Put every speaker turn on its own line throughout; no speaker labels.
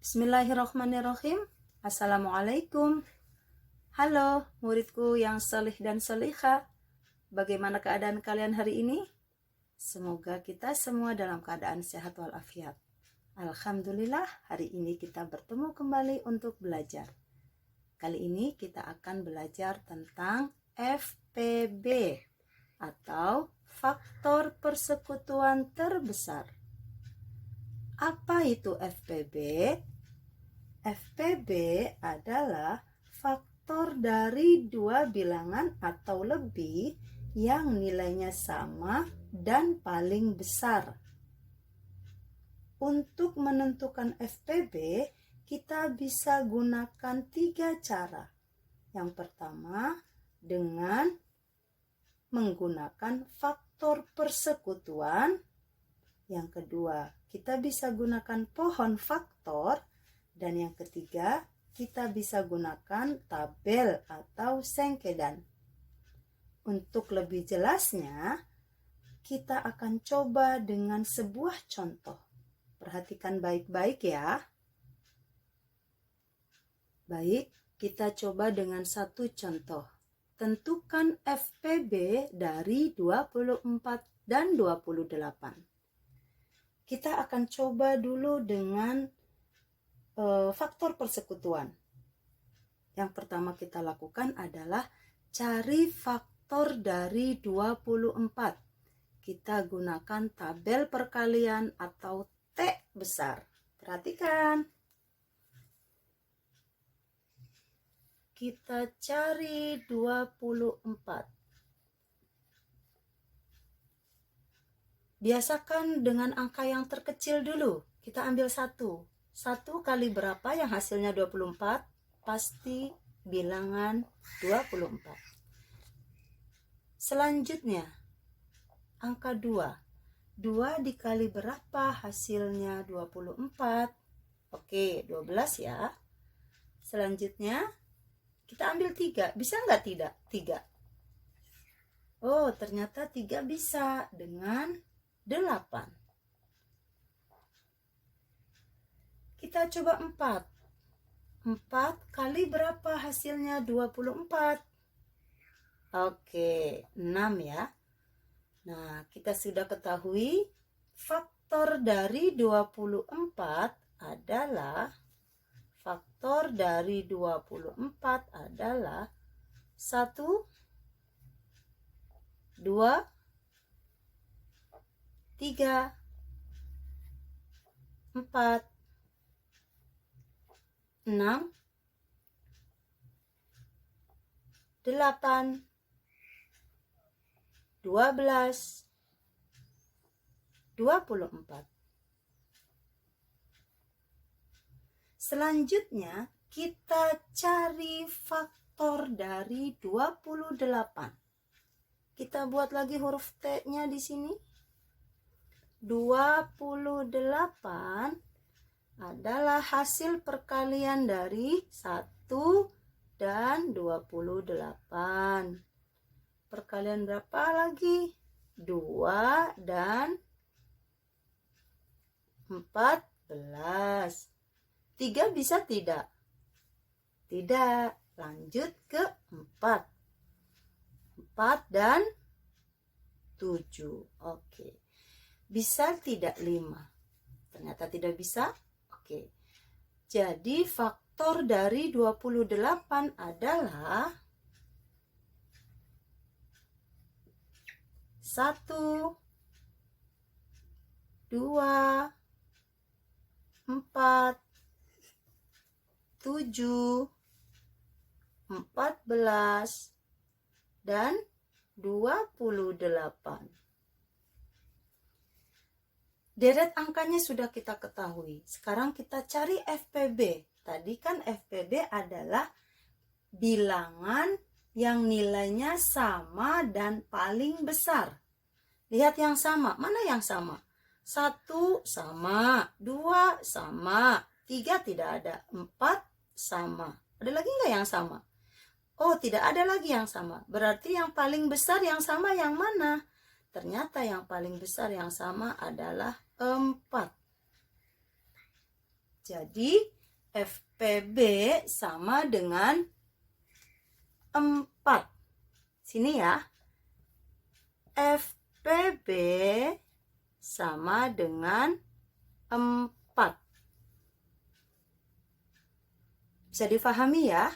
Bismillahirrahmanirrahim. Assalamualaikum. Halo muridku yang solih dan solihah. Bagaimana keadaan kalian hari ini? Semoga kita semua dalam keadaan sehat walafiat. Alhamdulillah, hari ini kita bertemu kembali untuk belajar. Kali ini kita akan belajar tentang FPB atau faktor persekutuan terbesar. Apa itu FPB? FPB adalah faktor dari dua bilangan atau lebih yang nilainya sama dan paling besar. Untuk menentukan FPB, kita bisa gunakan 3 cara. Yang pertama, dengan menggunakan faktor persekutuan. Yang kedua, kita bisa gunakan pohon faktor. Dan yang ketiga, kita bisa gunakan tabel atau sengkedan. Untuk lebih jelasnya, kita akan coba dengan sebuah contoh. Perhatikan baik-baik ya. Baik, kita coba dengan satu contoh. Tentukan FPB dari 24 dan 28. Kita akan coba dulu dengan faktor persekutuan. Yang pertama kita lakukan adalah cari faktor dari 24. Kita gunakan tabel perkalian atau T besar. Perhatikan. Kita cari 24. Biasakan dengan angka yang terkecil dulu. Kita ambil 1. 1 kali berapa yang hasilnya 24? Pasti bilangan 24. Selanjutnya, angka 2. 2 dikali berapa hasilnya 24? Oke, 12 ya. Selanjutnya, kita ambil 3. Bisa nggak tidak? 3. Oh, ternyata 3 bisa dengan 8. Kita coba 4. 4 kali berapa hasilnya 24? Oke, 6 ya. Nah, kita sudah ketahui faktor dari 24 adalah 1, 2, 3, 4, 6, 8, 12, 24. Selanjutnya, kita cari faktor dari 28. Kita buat lagi huruf T-nya di sini. 28 adalah hasil perkalian dari 1 dan 28. Perkalian berapa lagi? 2 dan 14. 3 bisa tidak? Tidak. Lanjut ke 4. 4 dan 7. Oke. Bisa tidak 5? Ternyata tidak bisa. Oke. Jadi faktor dari 28 adalah 1, 2, 4, 7, 14, dan 28. Deret angkanya sudah kita ketahui. Sekarang kita cari FPB. Tadi kan FPB adalah bilangan yang nilainya sama dan paling besar. Lihat yang sama. Mana yang sama? 1 sama, 2 sama, 3 tidak ada, 4 sama. Ada lagi nggak yang sama? Oh, tidak ada lagi yang sama. Berarti yang paling besar yang sama yang mana? Ternyata yang paling besar yang sama adalah 4. Jadi FPB sama dengan 4. Sini ya. FPB sama dengan 4. Bisa difahami ya?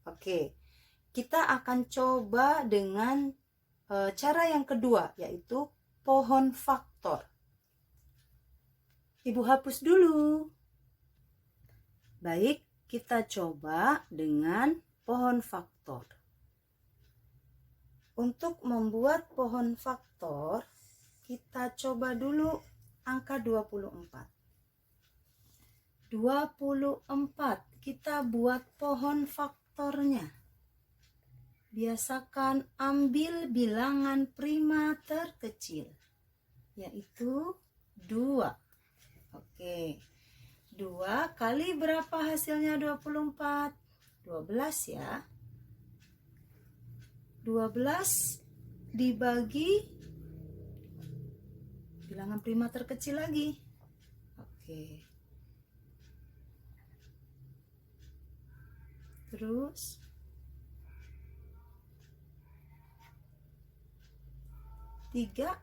Oke. Kita akan coba dengan cara yang kedua, yaitu pohon faktor. Ibu hapus dulu. Baik, kita coba dengan pohon faktor. Untuk membuat pohon faktor, kita coba dulu angka 24. 24, kita buat pohon faktornya. Biasakan ambil bilangan prima terkecil, yaitu 2. Oke, 2 kali berapa hasilnya 24? 12 ya. 12 dibagi bilangan prima terkecil lagi. Oke. Terus 3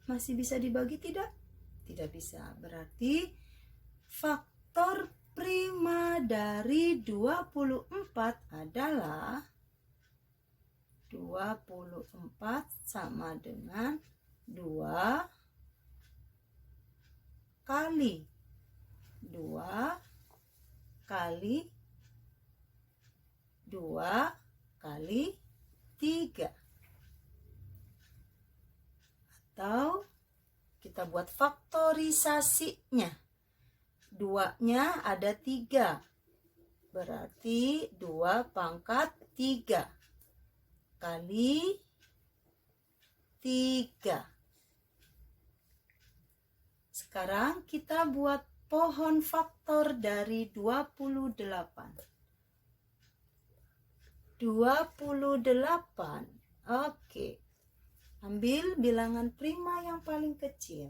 masih bisa dibagi tidak? Tidak bisa. Berarti faktor prima dari 24 adalah 24 sama dengan 2 kali 2 kali 2 kali 3. Atau kita buat faktorisasinya. 2-nya ada 3. Berarti 2 pangkat 3 kali 3. Sekarang kita buat pohon faktor dari 28. 28. Oke. Ambil bilangan prima yang paling kecil.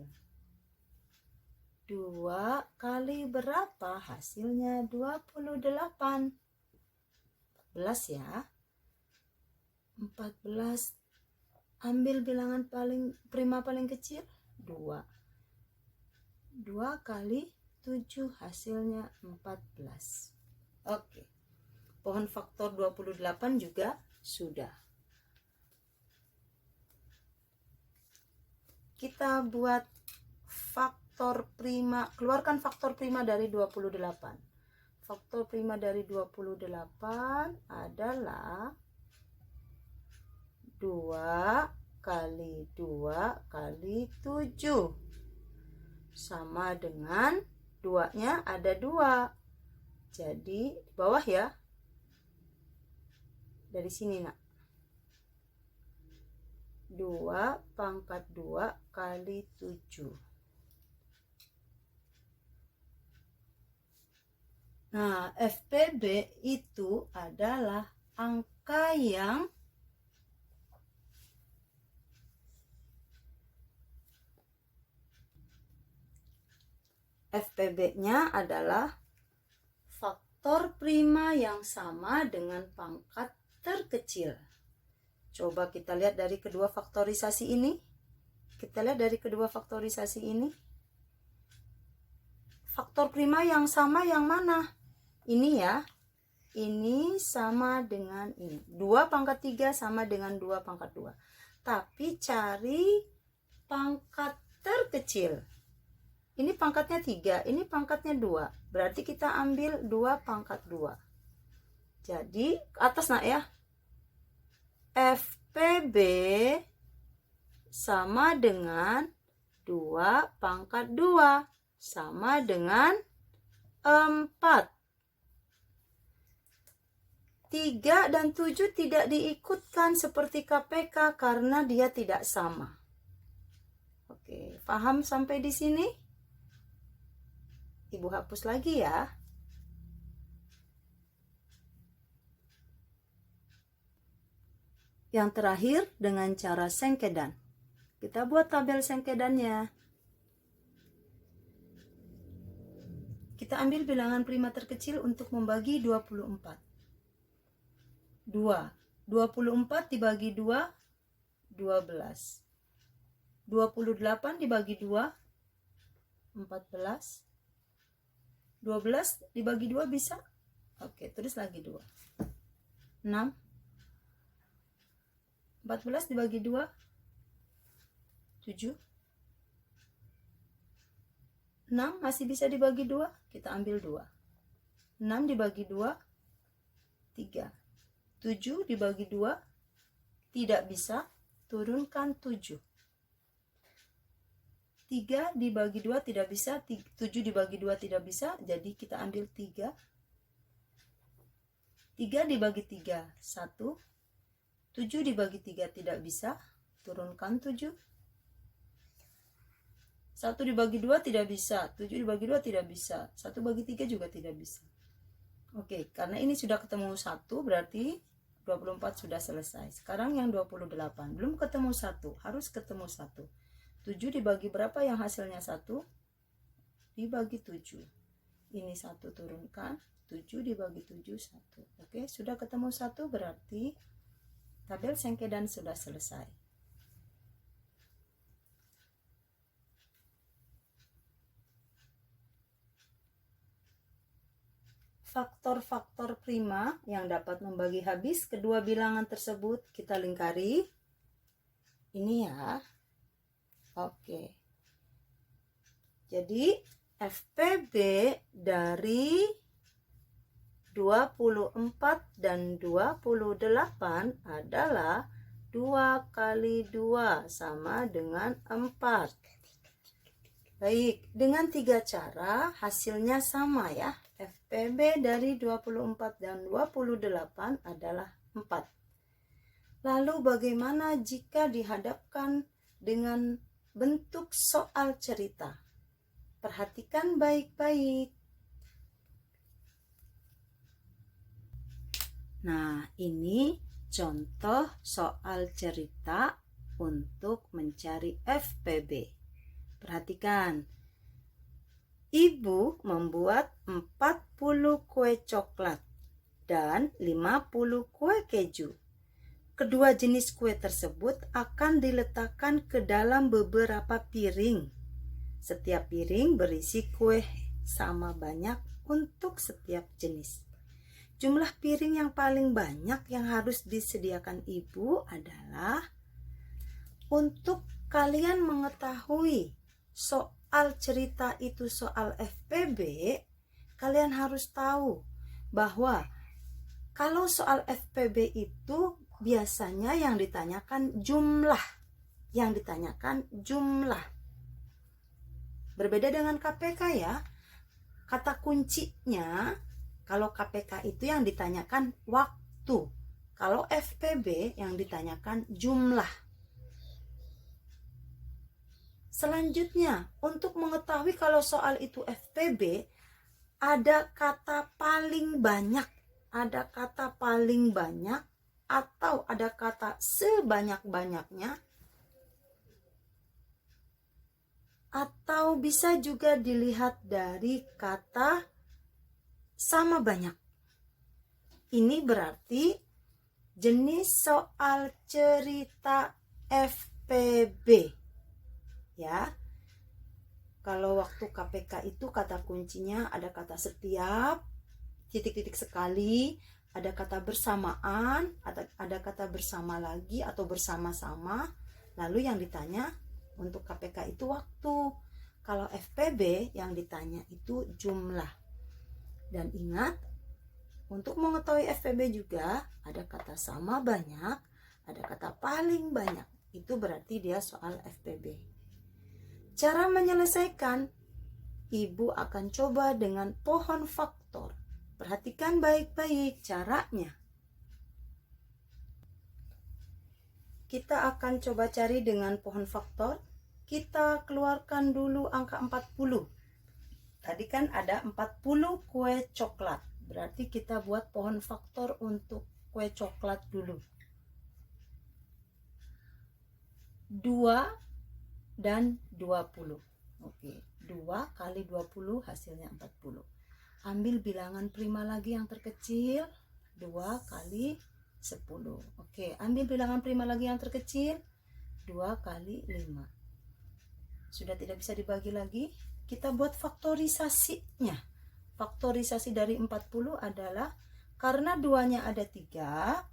2 kali berapa? Hasilnya 28. 14 ya. 14. Ambil bilangan prima paling kecil. 2. 2 kali 7 hasilnya 14. Oke. Pohon faktor 28 juga sudah. Kita buat faktor prima, keluarkan faktor prima dari 28. Faktor prima dari 28 adalah 2 kali 2 kali 7. Sama dengan 2-nya ada 2. Jadi di bawah ya. Dari sini nak. 2 pangkat 2 kali 7. Nah, FPB itu adalah angka yang FPB-nya adalah faktor prima yang sama dengan pangkat terkecil. Coba kita lihat dari kedua faktorisasi ini. Faktor prima yang sama yang mana? Ini ya. Ini sama dengan ini. 2 pangkat 3 sama dengan 2 pangkat 2. Tapi cari pangkat terkecil. Ini pangkatnya 3, ini pangkatnya 2. Berarti kita ambil 2 pangkat 2. Jadi atas nak ya. FPB sama dengan 2 pangkat 2 sama dengan 4. 3 dan 7 tidak diikutkan seperti KPK karena dia tidak sama. Oke, paham sampai di sini? Ibu hapus lagi ya. Yang terakhir dengan cara sengkedan. Kita buat tabel sengkedannya. Kita ambil bilangan prima terkecil untuk membagi 24. 24 dibagi 2, 12. 28 dibagi 2, 14. 12 dibagi 2 bisa? Oke, terus lagi 2. 6. 14 dibagi 2, 7. 6 masih bisa dibagi 2, kita ambil 2. 6 dibagi 2, 3. 7 dibagi 2, tidak bisa, turunkan 7. 3 dibagi 2 tidak bisa, 7 dibagi 2 tidak bisa, jadi kita ambil 3. 3 dibagi 3, 1. 7 dibagi 3 tidak bisa, turunkan 7. 1 dibagi 2 tidak bisa, 7 dibagi 2 tidak bisa, 1 bagi 3 juga tidak bisa. Oke, karena ini sudah ketemu 1, berarti 24 sudah selesai. Sekarang yang 28, belum ketemu 1, harus ketemu 1. 7 dibagi berapa yang hasilnya 1? Dibagi 7. Ini 1 turunkan, 7 dibagi 7, 1. Oke, sudah ketemu 1, berarti tabel sengkedan sudah selesai. Faktor-faktor prima yang dapat membagi habis kedua bilangan tersebut kita lingkari. Ini ya. Oke. Jadi FPB dari 24 dan 28 adalah 2 kali 2 sama dengan 4. Baik, dengan 3 cara hasilnya sama ya. FPB dari 24 dan 28 adalah 4. Lalu bagaimana jika dihadapkan dengan bentuk soal cerita? Perhatikan baik-baik. Nah, ini contoh soal cerita untuk mencari FPB. Perhatikan, ibu membuat 40 kue coklat dan 50 kue keju. Kedua jenis kue tersebut akan diletakkan ke dalam beberapa piring. Setiap piring berisi kue sama banyak untuk setiap jenis. Jumlah piring yang paling banyak yang harus disediakan ibu adalah, untuk kalian mengetahui soal cerita itu soal FPB, kalian harus tahu bahwa kalau soal FPB itu biasanya yang ditanyakan jumlah. Berbeda dengan KPK ya. Kata kuncinya, kalau KPK itu yang ditanyakan waktu. Kalau FPB yang ditanyakan jumlah. Selanjutnya, untuk mengetahui kalau soal itu FPB, ada kata paling banyak, atau ada kata sebanyak-banyaknya, atau bisa juga dilihat dari kata sama banyak. Ini berarti jenis soal cerita FPB. Ya, kalau waktu KPK itu kata kuncinya ada kata setiap, titik-titik sekali, ada kata bersamaan, ada kata bersama lagi atau bersama-sama. Lalu yang ditanya untuk KPK itu waktu. Kalau FPB yang ditanya itu jumlah. Dan ingat, untuk mengetahui FPB juga ada kata sama banyak, ada kata paling banyak. Itu berarti dia soal FPB. Cara menyelesaikan, ibu akan coba dengan pohon faktor. Perhatikan baik-baik caranya. Kita akan coba cari dengan pohon faktor. Kita keluarkan dulu angka 40. Tadi kan ada 40 kue coklat. Berarti kita buat pohon faktor untuk kue coklat dulu. 2 dan 20. Oke. 2 kali 20 hasilnya 40. Ambil bilangan prima lagi yang terkecil, 2 kali 10. Oke, ambil bilangan prima lagi yang terkecil, 2 kali 5. Sudah tidak bisa dibagi lagi, kita buat faktorisasinya. Faktorisasi dari 40 adalah karena 2-nya ada 3,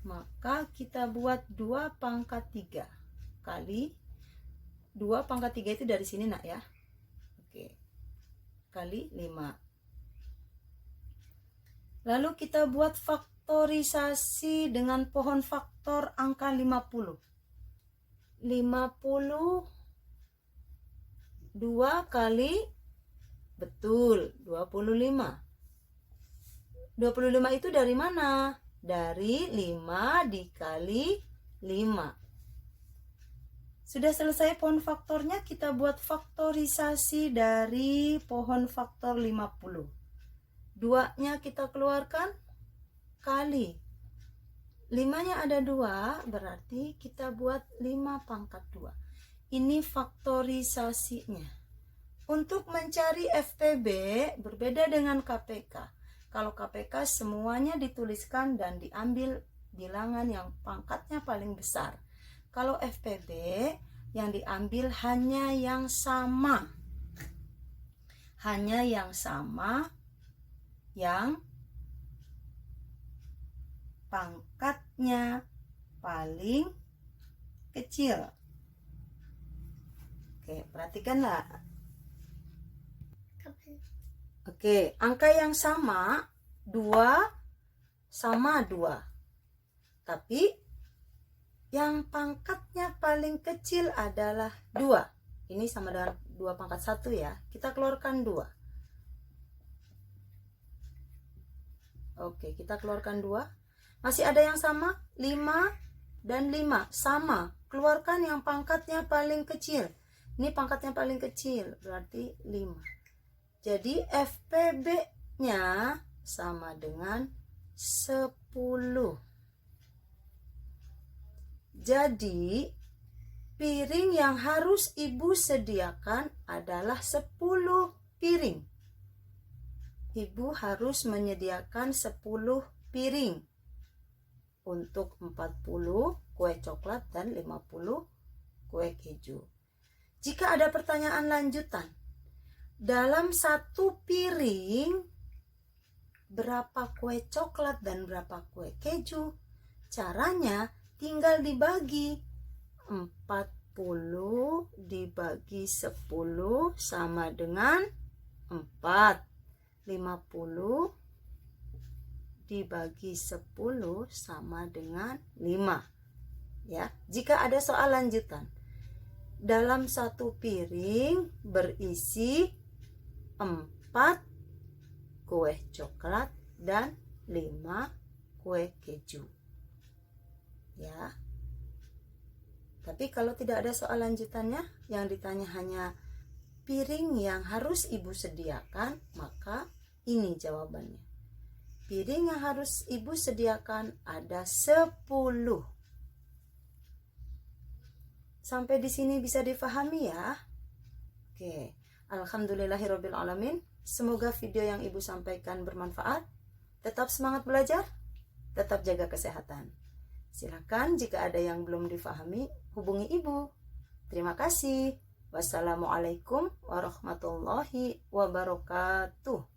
maka kita buat 2 pangkat 3 kali 2 pangkat 3 itu dari sini nak ya. Oke. Kali 5. Lalu kita buat faktorisasi dengan pohon faktor angka 50. 50 2 kali, betul, 25. 25 itu dari mana? Dari 5 dikali 5. Sudah selesai pohon faktornya, kita buat faktorisasi dari pohon faktor 50. 2-nya kita keluarkan, kali 5-nya ada 2, berarti kita buat 5 pangkat 2. Ini faktorisasinya. Untuk mencari FPB berbeda dengan KPK. Kalau KPK semuanya dituliskan dan diambil bilangan yang pangkatnya paling besar. Kalau FPB yang diambil hanya yang sama. Hanya yang sama yang pangkatnya paling kecil. Oke, perhatikanlah. Oke, angka yang sama 2 sama 2. Tapi yang pangkatnya paling kecil adalah 2. Ini sama dengan 2 pangkat 1 ya. Kita keluarkan 2. Oke, kita keluarkan 2. Masih ada yang sama? 5 dan 5. Sama. Keluarkan yang pangkatnya paling kecil. Ini pangkatnya paling kecil, berarti 5. Jadi FPB-nya sama dengan 10. Jadi piring yang harus ibu sediakan adalah 10 piring. Ibu harus menyediakan 10 piring untuk 40 kue coklat dan 50 kue keju. Jika ada pertanyaan lanjutan, dalam satu piring berapa kue coklat dan berapa kue keju? Caranya tinggal dibagi. 40 dibagi 10 sama dengan 4. 50 dibagi 10 sama dengan 5. Ya, jika ada soal lanjutan. Dalam satu piring berisi 4 kue coklat dan 5 kue keju. Ya. Tapi kalau tidak ada soal lanjutannya, yang ditanya hanya piring yang harus ibu sediakan, maka ini jawabannya. Piring yang harus ibu sediakan ada 10. Sampai di sini bisa difahami ya? Oke. Alhamdulillahirabbil alamin. Semoga video yang ibu sampaikan bermanfaat. Tetap semangat belajar, tetap jaga kesehatan. Silakan jika ada yang belum difahami, hubungi ibu. Terima kasih. Wassalamualaikum warahmatullahi wabarakatuh.